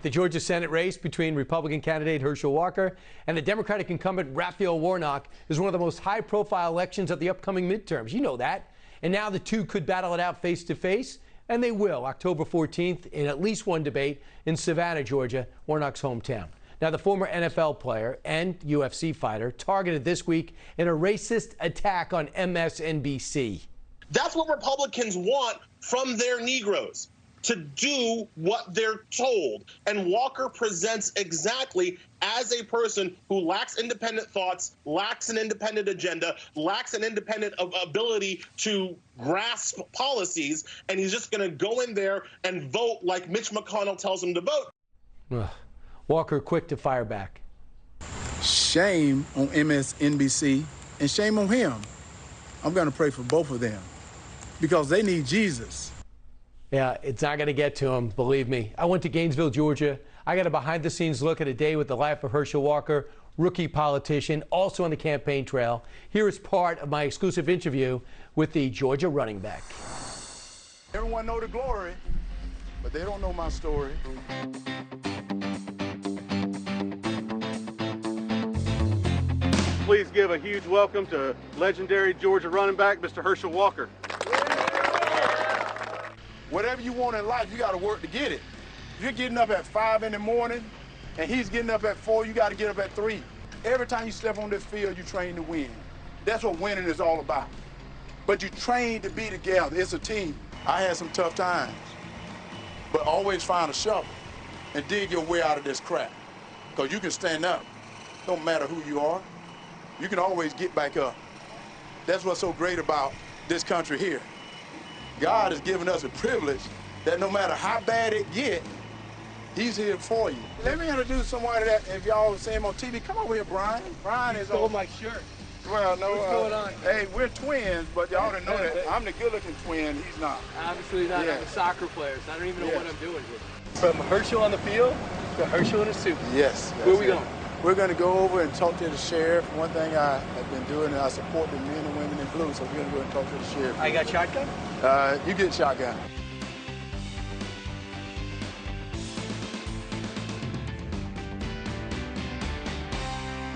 Tonight, the Georgia Senate race between Republican candidate Herschel Walker and the Democratic incumbent Raphael Warnock is one of the most high-profile elections of the upcoming midterms. You know that. And now the two could battle it out face-to-face, and they will October 14th in at least one debate in Savannah, Georgia, Warnock's hometown. Now, the former NFL player and UFC fighter targeted this week in a racist attack on MSNBC. That's what Republicans want from their Negroes, to do what they're told. And Walker presents exactly as a person who lacks independent thoughts, lacks an independent agenda, lacks an independent ability to grasp policies, and he's just going to go in there and vote like Mitch McConnell tells him to vote. Walker quick to fire back. Shame on MSNBC and shame on him. I'm going to pray for both of them because they need Jesus. Yeah, it's not going to get to him, believe me. I went to Gainesville, Georgia. I got a behind-the-scenes look at a day with the life of Herschel Walker, rookie politician, also on the campaign trail. Here is part of my exclusive interview with the Georgia running back. Everyone know the glory, but they don't know my story. Please give a huge welcome to legendary Georgia running back, Mr. Herschel Walker. Whatever you want in life, you got to work to get it. If you're getting up at 5 in the morning and he's getting up at 4, you got to get up at 3. Every time you step on this field, you train to win. That's what winning is all about. But you train to be together. It's a team. I had some tough times, but always find a shovel and dig your way out of this crap. Because you can stand up. Don't matter who you are. You can always get back up. That's what's so great about this country here. God has given us a privilege that no matter how bad it gets, he's here for you. Let me introduce someone that, if y'all see him on TV, come over here, Brian. Brian is on my shirt. Well, no. What's going on? Hey, we're twins, but y'all didn't know that. I'm the good-looking twin. He's not. Obviously not. Yeah. I'm a soccer player, so I don't even know what I'm doing here. From Herschel on the field to Herschel in a suit. Yes. Where are we going? We're going to go over and talk to the sheriff. One thing I have been doing is I support the men and women in blue, so we're going to go and talk to the sheriff. I got shotgun? You get shotgun.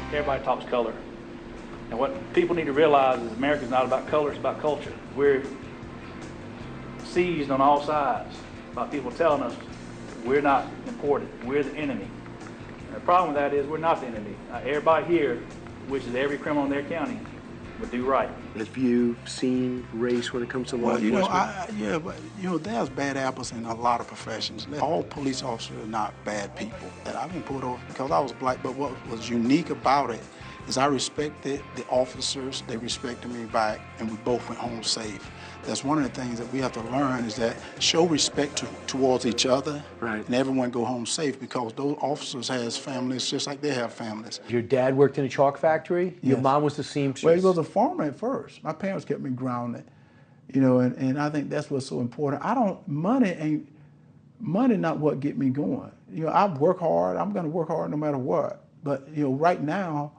Everybody talks color. And what people need to realize is America's not about color, it's about culture. We're seized on all sides by people telling us we're not important, we're the enemy. And the problem with that is we're not the enemy. Everybody here wishes every criminal in their county would do right. Have you seen race when it comes to law enforcement? But there's bad apples in a lot of professions. All police officers are not bad people. And I've been pulled over because I was black, but what was unique about it is I respected the officers, they respected me back, and we both went home safe. That's one of the things that we have to learn is that show respect towards each other, right, and everyone go home safe because those officers has families just like they have families. Your dad worked in a chalk factory? Your mom was the seamstress? Well, he was a farmer at first. My parents kept me grounded, and I think that's what's so important. Money not what get me going. I work hard, I'm gonna work hard no matter what. But right now,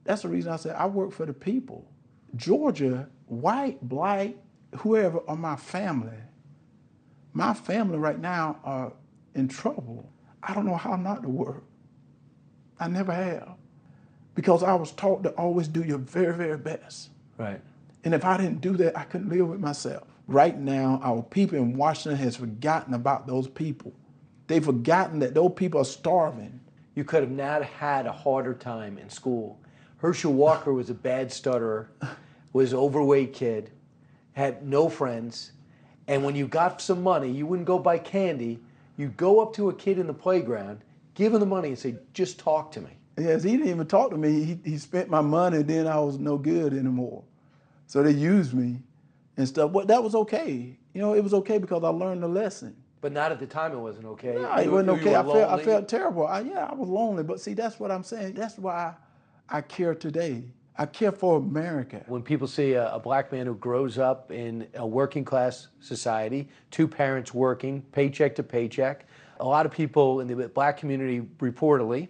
that's the reason I said I work for the people. Georgia, white, black, whoever are my family. My family right now are in trouble. I don't know how not to work. I never have. Because I was taught to always do your very, very best. Right. And if I didn't do that, I couldn't live with myself. Right now, our people in Washington has forgotten about those people. They've forgotten that those people are starving. You could have not had a harder time in school. Herschel Walker was a bad stutterer, was an overweight kid, had no friends, and when you got some money, you wouldn't go buy candy. You'd go up to a kid in the playground, give him the money and say, just talk to me. Yes, he didn't even talk to me. He spent my money, and then I was no good anymore. So they used me and stuff. But that was okay. It was okay because I learned the lesson. But not at the time it wasn't okay. No, it wasn't okay. I felt terrible. I was lonely. But see, that's what I'm saying. That's why I care today. I care for America. When people see a black man who grows up in a working class society, two parents working, paycheck to paycheck, a lot of people in the black community reportedly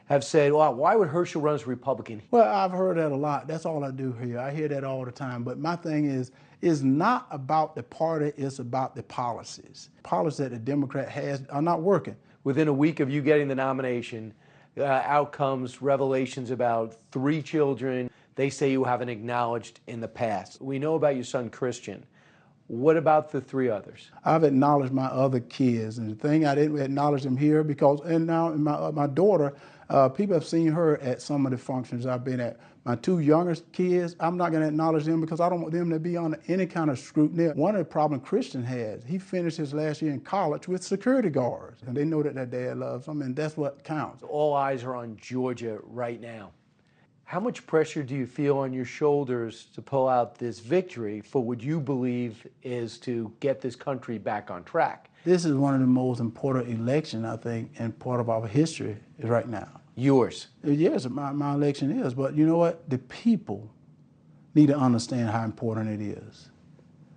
have said, well, why would Herschel run as a Republican? Well, I've heard that a lot. That's all I do here. I hear that all the time. But my thing is, it's not about the party, it's about the policies. Policies that the Democrat has are not working. within a week of you getting the nomination, out comes revelations about 3 children they say you haven't acknowledged in the past. We know about your son, Christian. What about the 3 others? I've acknowledged my other kids, and the thing I didn't acknowledge them here because, and now my daughter, people have seen her at some of the functions I've been at. My 2 youngest kids, I'm not going to acknowledge them because I don't want them to be under any kind of scrutiny. One of the problems Christian has, he finished his last year in college with security guards, and they know that their dad loves them, and that's what counts. All eyes are on Georgia right now. How much pressure do you feel on your shoulders to pull out this victory for what you believe is to get this country back on track? This is one of the most important elections, I think, and part of our history right now. Yours? Yes, my election is, but you know what? The people need to understand how important it is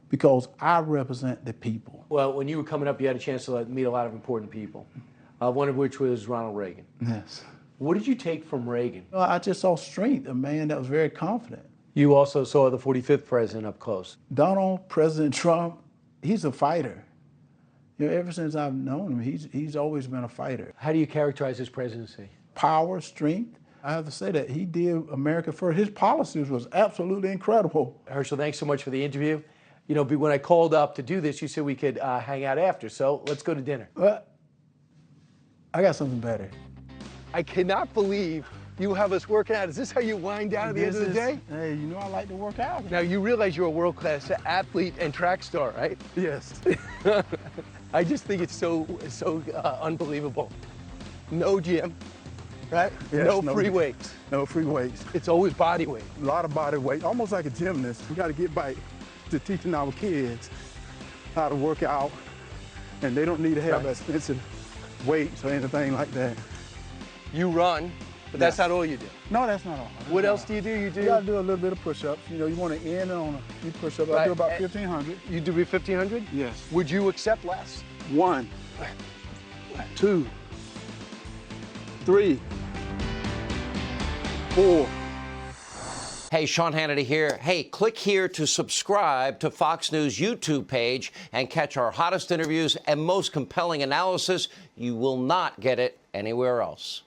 because I represent the people. Well, when you were coming up, you had a chance to meet a lot of important people, one of which was Ronald Reagan. Yes. What did you take from Reagan? Well, I just saw strength, a man that was very confident. You also saw the 45th president up close. President Trump, he's a fighter. You know, ever since I've known him, he's always been a fighter. How do you characterize his presidency? Power, strength. I have to say that he did America first. His policies was absolutely incredible. Herschel, thanks so much for the interview. You know, when I called up to do this, you said we could hang out after, so let's go to dinner. Well, I got something better. I cannot believe you have us working out. Is this how you wind down at the end of the day? Hey, you know I like to work out. Now, you realize you're a world-class athlete and track star, right? Yes. I just think it's so unbelievable. No gym, right? Yes, no free weights. No free weights. It's always body weight. A lot of body weight, almost like a gymnast. We got to get back to teaching our kids how to work out, and they don't need to have expensive weights or anything like that. You run, but that's not all you do. No, that's not all. What else do? You gotta do a little bit of push-ups. You know, you want to end on a push-up. I do about 1,500. You do 1,500? Yes. Would you accept less? 1, 2, 3, 4. Hey, Sean Hannity here. Hey, click here to subscribe to Fox News YouTube page and catch our hottest interviews and most compelling analysis. You will not get it anywhere else.